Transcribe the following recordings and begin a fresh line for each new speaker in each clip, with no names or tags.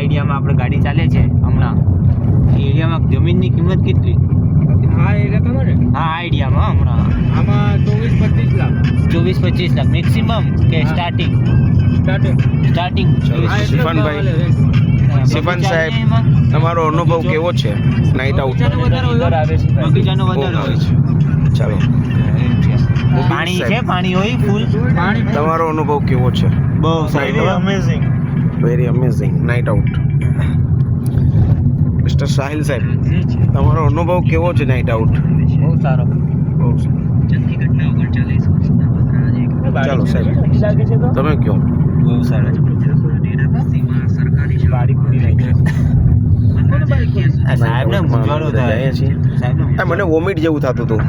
એરિયામાં આપણે ગાડી ચાલે છે હમણાં એ એરિયામાં જમીનની કિંમત કેટલી?
હા એરિયા ને
હા આ એરિયામાં હમણાં
આમાં 24-25 લાખ
24-25 લાખ મેક્સિમમ કે સ્ટાર્ટિંગ? સ્ટાર્ટિંગ.
સિફાન સાહેબ, તમારો અનુભવ કેવો છે નાઇટ આઉટ?
બગીચાનો વધારે હોય છે.
ચાલો,
પાણી છે, પાણી હોય ફૂલ.
તમારો અનુભવ કેવો છે?
બહુ સારું, amazing,
very amazing night out. Mister Sahil સાહેબ, તમારો અનુભવ કેવો છે નાઇટ આઉટ?
બહુ સારો.
ચાલો સાહેબ, તમે કહો.
બહુ સારા. સાહેબને મૂંઝવણો થાય.
આ મને વોમિટ જેવું થતું હતું.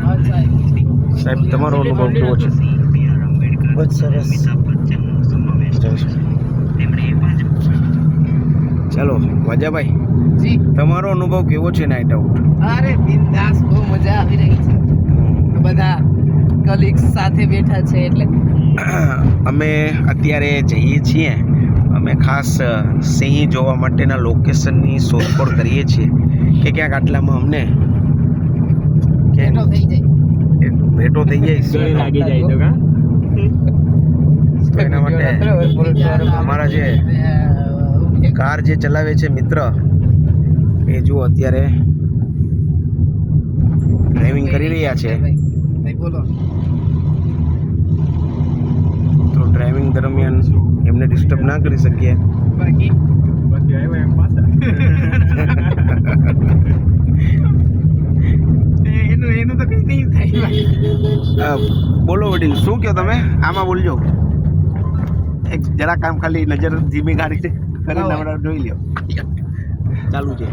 સાહેબ, તમારો અનુભવ કેવો છે?
બહુ સરસ.
ચાલો વાજાભાઈ, તમારો અનુભવ કેવો છે નાઇટ આઉટ?
અરે બિંદાસ, બહુ મજા આવી રહી છે. બધા કલીગ્સ સાથે બેઠા છે એટલે
અમે અત્યારે જઈએ છીએ. અમે ખાસ સિંહ જોવા માટેના લોકેશનની શોધખોળ કરીએ છીએ કે ક્યાંક આટલામાં અમને ભેટો થઈ જાય
લાગી જાય તો
તો એના માટે અમારા જે કાર જે ચલાવે છે મિત્ર, એ જો અત્યારે ડ્રાઇવિંગ કરી રહ્યા છે. તો ડ્રાઇવિંગ દરમિયાન એમને ડિસ્ટર્બ ના કરી શકીએ.
એનું તો કઈ નહીં થાય.
બોલો વડીલ, શું કહો તમે? આમાં બોલજો. એક જરા કામ ખાલી નજર ધીમી ગાડી કરીને હમણાં જોઈ લ્યો. ચાલુ છે.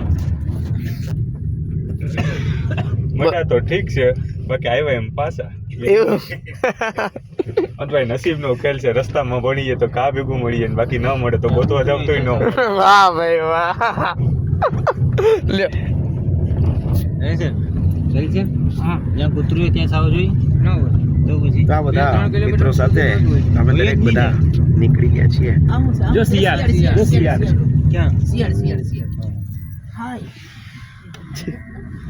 મજા તો ઠીક છે, બાકી આવ્યા એમ પાછા. ભાઈ નસીબ નો ખેલ છે. રસ્તામાં ભણીએ તો કા ભેગું મળીએ, બાકી ન મળે તો ગોતવા જાવ તોય ન.
વાહ ભાઈ વાહ. લ્યો
જ્યાં કૂતરું હોય ત્યાં સાવ જોઈએ તો પછી
તો આ બધા મિત્રો સાથે અમે દરેક બધા નીકળી ગયા છીએ.
જો શિયાળ
ક્યાં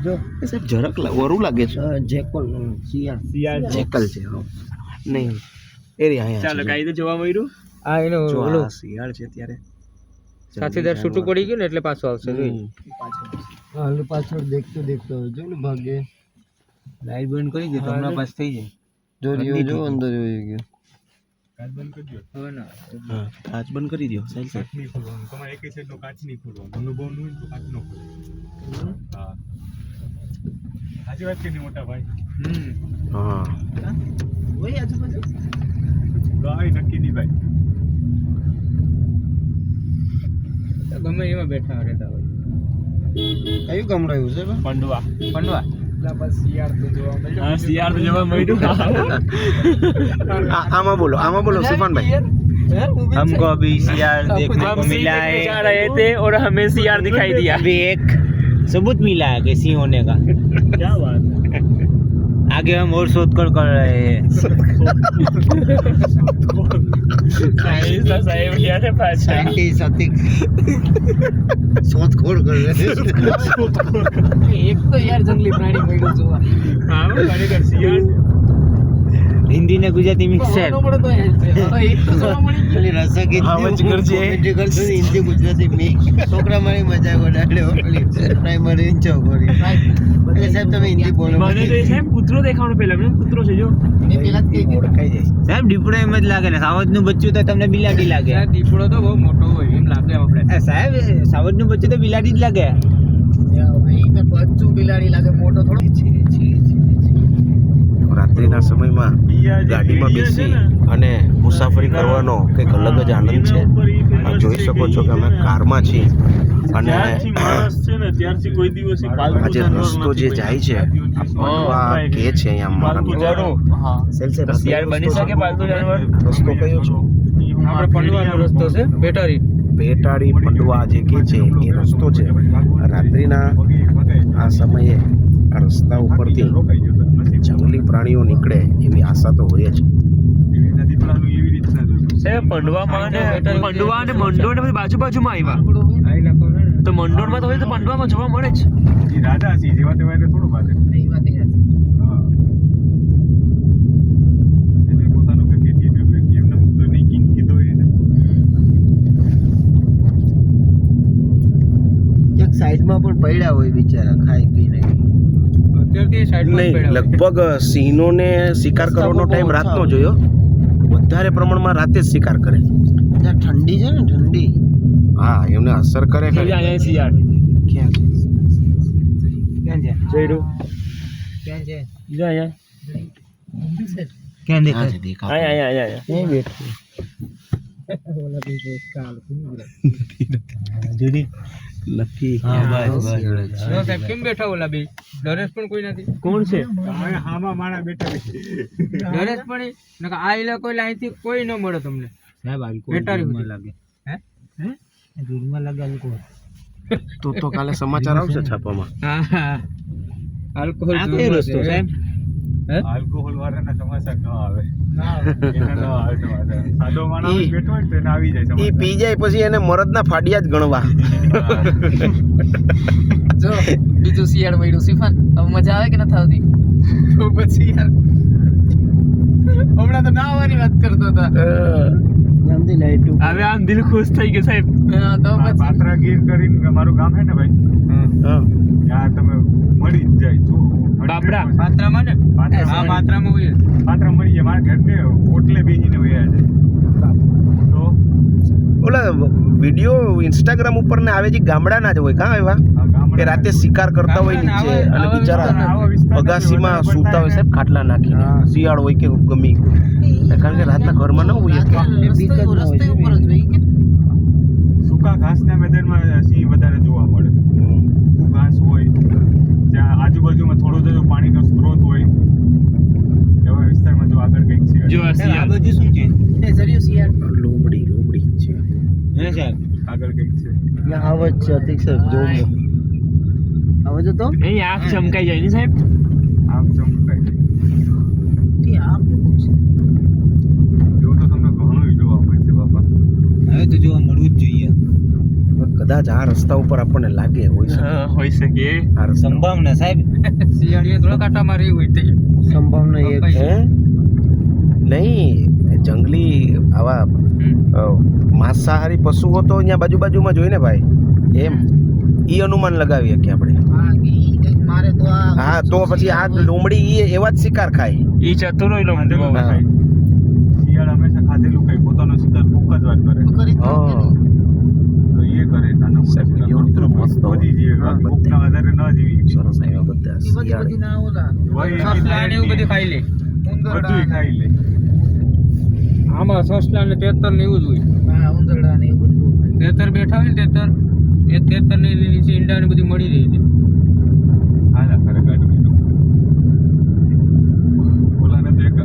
જો સાહેબ જરાક વરું લાગે છે.
જેકોલ શિયાળ
જેકલ છે. નહીં એરિયા અહીંયા
ચાલો કાઈ તો જોવા મળ્યું.
આ એનો
જો
ઓલો
આ શિયાળ છે ત્યારે
સાથીદાર છૂટું પડી ગયું ને એટલે પાછો આવશે. જોઈ
હાલ પાછળ દેખતો જો ને ભાગે લાઈટ બંધ કરી દે તો હમણાં પાસ થઈ જાય. જો અંદર જોઈ ગયો.
કાચ બંધ કરજો.
હવે ના
હા, કાચ બંધ કરી દો સાહેબ.
કાચ નહીં ખોલવાનું. તમારે એક સાઈડ નો કાચ નહીં ખોલવાનો. અનુભવ નું હોય તો કાચ ન ખોલો. હા, સાચી વાત કે નહીં મોટા ભાઈ?
હા,
ઓય આજુબાજુ
ગાય નક્કી નહીં ભાઈ.
ગમે એમાં બેઠા રહેતા હોય.
કયું ગામ રહ્યું છે?
પંડવા.
શિયાળ તો જોવા મળ્યું.
આમાં બોલો સુફાનભાઈ.
हमको अभी सियार देखने को मिला है
जा रहे थे और हमें सियार दिखाई दिया.
अभी एक सबूत मिला है कि सिंह होने का.
क्या बात है?
आगे हम और शोधखोल कर रहे हैं.
સાહેબ ગયા છે પાછા.
શોધખોળ કરે છે.
એક તો યાર જંગલી પ્રાણી મળ્યું જોવા. હા ખરેખર શિયાળ.
हिंदी ने गुजराती मिक्स है.
એક તો જોવા મળી
ખાલી રસકી
આવાજ કરજે.
હિન્દી ગુજરાતી મિક્સ. છોકરા મારી મજા ગોડાડ્યો. પ્રાઇમરી ચોકરી. એટલે સાહેબ તમે હિન્દી બોલો.
મને તો સાહેબ કૂતરો દેખાવાનો પહેલા મને કૂતરો છે જો. એ પેલા જ કહી
ઓળખાઈ જાય.
સાહેબ દીપડો એમ જ લાગે ને. સાવજ નું બચ્ચું તો તમને બિલાડી લાગે.
યાર દીપડો તો બહુ મોટો હોય એમ લાગે આપણે.
સાહેબ સાવજ નું બચ્ચું તો બિલાડી જ લાગે.
એ તો બચ્ચું બિલાડી લાગે, મોટો થોડો.
રાત્રિના સમયમાં ગાડીમાં બેસી અને મુસાફરી કરવાનો કંઈક અલગ જ આનંદ છે. આ જોઈ શકો છો કે અમે કારમાં છીએ અને
ત્યારથી કોઈ દિવસ
આ જે રસ્તો જે જાય છે આ પંડવા કે છે અહીંયા અમારા મિત્રો.
શિયાળ બની શકે પાલતુ જાનવર.
રસ્તો કયો છે?
આપણે પંડવાનો રસ્તો છે
બેટાડી પંડવા જે કે છે એ રસ્તો છે. રાત્રિના આ સમયે આ રસ્તા ઉપરથી જંગલી પ્રાણીઓ નીકળે એવી આશા તો હોય જ.
પીપળાનું એવી રીતના જ હોય.
સાહેબ પંડવામાં અને પંડવા અને મંડોળ ને બધી બાજુમાં આવ્યા
આ ઇલાકો હે ને,
તો મંડોળમાં તો હોય તો પંડવામાં જોવા મળે જ.
ઈ રાજા છે જેવા તેવા એટલે થોડું બાદ
એ વાત એ સાચી.
હા એટલે પોતાનું કે કીધું એટલે એમને તો નહીં કિંગ કીધો એને
ક્યાંક સાઈડમાં પણ પડ્યા હોય બિચારા ખાઈ પીને.
અત્યારથી સાઈડમાં જ
નહીં
પડ્યા હોય.
લગભગ સિંહોને શિકાર કરવાનો ટાઈમ રાતનો જોયો. વધારે પ્રમાણમાં રાતે જ શિકાર કરે.
ત્યાં ઠંડી છે ને, ઠંડી.
હા એમને અસર કરે ખરી.
અહીંયા શિયાળ
ક્યાં છે?
ક્યાં છે?
જયડું
ક્યાં છે?
જો અહીંયા
ક્યાં
હા, છે, દેખાતું.
અહીંયા
ક્યાં બેઠું?
ઓલા બીજો કાલ
જુદી.
નથી.
હા, બસ, બસ.
જો સાહેબ કેમ બેઠા ઓલા બે? ડરેશ પણ કોઈ નથી.
કોણ છે?
હવે હામાં માણા બેઠા છે.
ડરેશ પણ ઈ. નકર આ ઇલાકો એટલે અહીંથી કોઈ ન મળે તમને.
સાહેબ આલ્કોહોલ
બેટારી
દૂધમાં
સુધી.
લાગે.
હે?
દૂધમાં લાગે આલ્કોહોલ.
તો કાલે સમાચાર આવશે છાપામાં.
હા હા આલ્કોહોલ
આ કયો રસ્તો સાહેબ?
આલ્કોહોલ વાળાના સમાચાર ન આવે
ના
એના ન આવે સમાચાર. સાદો માણસ
ઈ-
બેઠો હોય ને તો એને આવી જાય
ઈ
સમાચાર.
પી જાય પછી એને મરદના ફાડિયા જ ગણવા.
જો બીજું શિયાળ મળ્યું સિફાન હવે મજા આવે કે નથી આવતી તો પછી યાર હમણાં તો ના આવવાની વાત કરતો હતા
નામથી લાઈટ
હવે આમ દિલ ખુશ થઈ ગયું સાહેબ.
હા, તો
આ
પછી
પાત્રા ગીર કરીને મારું ગામ હે ને ભાઈ
હા.
ત્યાં તમે મળી જ જાય જો
બાબરા.
પાત્રામાં ને
પાત્રા
હા પાત્રામાં હોય
પાત્રા મળી જાય મારા ઘરને ઓટલે બેસીને વયા જાય તો
ઓલા વિડીયો ઇન્સ્ટાગ્રામ ઉપર ને આવે છે ગામડાના જ હોય કાં એવા
આ ગામડા
કે રાતે શિકાર કરતા હોય નીચે અને બિચારા અગાસીમાં સૂતા હોય સાહેબ ખાટલા નાખીને. શિયાળ હોય કે ગમી કારણ કે રાતના ઘરમાં ન હોય એટલે.
રસ્તે ઉપર જ હોય કે
સૂકા ઘાસના મેદાનમાં સિંહ વધારે જોવા મળે. સૂકું ઘાસ હોય ત્યાં આજુબાજુમાં થોડો જો પાણીનો સ્ત્રોત હોય એવા વિસ્તારમાં જો આગળ કંઈક છે
જો આ
આ
શિયાળ
બધું શું છે?
એ જરિયો શિયાળ
લોમડી લોમડી જ છે.
હે સાહેબ?
આગળ કંઈક છે
ત્યાં આવજ છે અતિક સાહેબ, જો આવજ તો
અહીં આંખ ચમકાઈ જાય ને સાહેબ.
આમ ચમકાય છે.
કે આ કેવું છે
એવું તો તમને ઘણું જોવા મળશે બાપા.
હવે તો જોવા મળવું જ જોઈએ.
કદાચ આ રસ્તા ઉપર આપણને લાગે હોય શકે.
હા, હોઈ શકે.
આ રસ્તા
સંભાવના સાહેબ,
શિયાળીએ થોડા કાંટામાં રહી હોય તે
સંભાવના એક છે.
હે નહીં જંગલી આવા માંસાહારી પશુઓ તો અહીંયા બાજુમાં જોઈ ને ભાઈ. એમ ઈ અનુમાન લગાવીએ કે આપણે.
હા કે ઈ કંઈક મારે તો આ
હા તો પછી આ લોમડી ઈ એવા જ શિકાર ખાય.
ઈ ચતુરોય લો
વાંધો ન
હા.
થાય. શિયાળ હંમેશા ખાધેલું કઈ પોતાનો શિકાર કોક જ વાર કરે
કરી જ
હા.
તો એ કરે નાના મોટા
સાહેબ,
શિકાર.
વિડીયો મિત્રો મસ્ત હોય.
બધી જીવે બાકી કોકના વધારે ન જીવી શકે.
સરસ આવ્યા બધા
ઈ બધી
શિયાળ.
બધી ના ઓલા
વય
સસલા ને એવું બધું ખાઈ લે
બધુંય ખાઈ લે.
આમાં સસલા ને તેતર ને એવું જ હોય હા ઉંદરડા ને એવું બધું તેતર બેઠા હોય ને તેતર એ તેતર ને નીચે ઈંડા ને બધી મળી રહી છે
હાલા ખરે ગાડી ઓલાને તો એક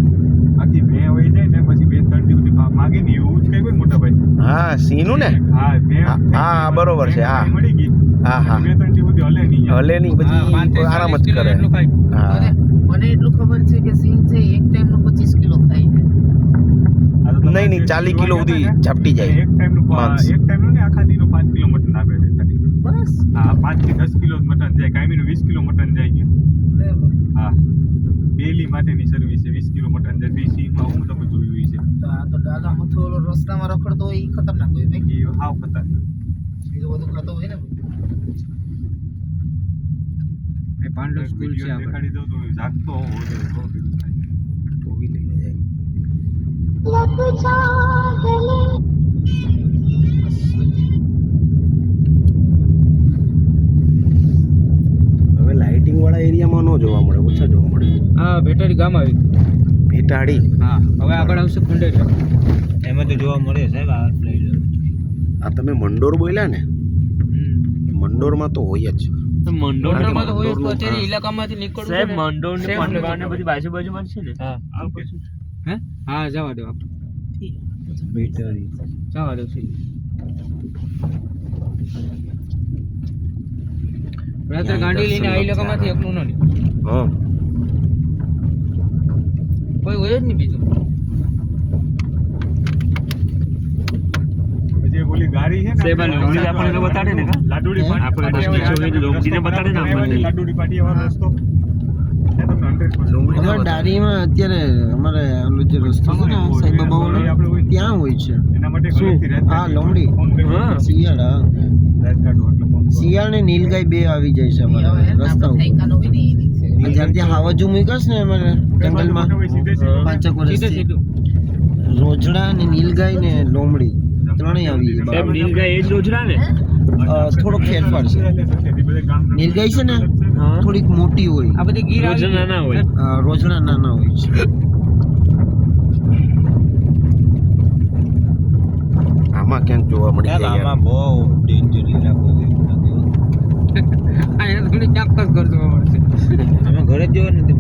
આખી ભે વહી જાય ને પછી 2-3 દી સુધી માગે ને એવું જ કઈ હોય મોટા ભાઈ.
હા સિંહનું ને
હા ભે
હા, બરોબર છે, હા.
મળી ગઈ
હા હા
2-3 દી સુધી હલે નહીં યાર.
હલે નહીં પછી આરામ જ કરે. હા
મને એટલું ખબર છે કે સિંહ છે એક ટાઈમ નો 25 કિલો ખાય છે
આ તો તમે
નહીં, 40 કિલો સુધી
જોવા ગયા હતા ને,
ઝાપટી જાય.
એક ટાઈમનું
માંસ.
એક ટાઈમનું ને આખા દીનો 5 કિલો મટન આપે છે ખાલી.
બસ
હા 5 થી 10 કિલો મટન જાય કાયમીનું 20 કિલો મટન જાય છે. હા ડેલી માટેની સર્વિસ છે 20 કિલો મટન જાય. બી સિંહમાં હું તમે જોયું છે
તો આ તો ડાલા મથોલો રસ્તામાં રખડતો હોય ઈ ખતરનાક હોય ભાઈ
એ હાવ ખતરનાક.
બીજું બધું ખાતો હોય ને એ પાંડવ
એક
સ્કૂલ છે
વિડીયો
આપણે
દેખાડી દઉં તો જાગતો હોવો જોઈએ તો ભેગું થાય.
ટોવી લઈને જાય. હવે લાઇટિંગ વાળા એરિયામાં ન જોવા મળે, ઓછા જોવા મળે.
હા બેટારી ગામ આવી
ભેટાડી.
હા હવે આગળ આવશે ખંડેરી
એમાં તો જોવા મળે સાહેબ. આ લઈ લો.
આ તમે મંડોર બોલ્યા ને, મંડોરમાં તો હોય જ.
તો મંડોળ
મંડળમાં તો હોય જ, તો
મંડળનું,
અત્યારે
હા.
ઇલાકામાંથી નીકળવું
સાહેબ
છે ને.
મંડોળ ને
સેમ
પંડવા ને
મંડોળ.
બધી બાજુમાં છે ને.
હા
આ પછી
હે હા જવા દો
બેટરી
જવા દો રાત્રે ગાડી લઈને આ ઇલાકામાંથી એકલું ન નીકળે.
હા
કોઈ હોય જ નહીં બીજું
ઓલી ગાડી છે ને
સાહેબ, આ લોમડી આપણને તો બતાડે ને કા?
લાડુડી પાટી
આપણે
પાટિયા
દસ મિનિટ લોમડીને બતાડે ને આપણને.
લાડુડી પાટિયા વાળો રસ્તો એ તમને 100%
અમારે ડારીમાં અત્યારે અમારે ઓલો જે રસ્તો છે ને સાંઈ બાબા વાળો ત્યાં હોય છે.
એના માટે ઘરેથી રહેતા
હા, લોમડી.
હા.
શિયાળ, હા.
રાત કાઢો એટલે ફોન કરો.
શિયાળ ને નીલગાય બે આવી જાય છે અમારે રસ્તા ઉપર. જ્યારે ત્યાં હાવાજુ મૂક્યો ને અમારે જંગલમાં
સીધે સીધું.
5
સીધે
વર્ષથી
સીધું
રોજડા ને નીલગાય ને લોમડી ત્રણેય આવી જાય
સાહેબ,
બહાર.
નીલગાય એ જ રોજડા ને?
થોડોક ફેરફાર છે. નીલગાય છે ને
હા.
થોડીક મોટી હોય,
આ બધી ગીર આવી
રોજડા નાના હોય.
રોજડા નાના હોય છે.
આમાં ક્યાંક જોવા મળી જાય યાર.
બહુ ડેન્જર ઇલાકો છે.
અહીંયા થોડી ચોક્કસ કરતો પડશે
અમે ઘરે જ જોવા નથી.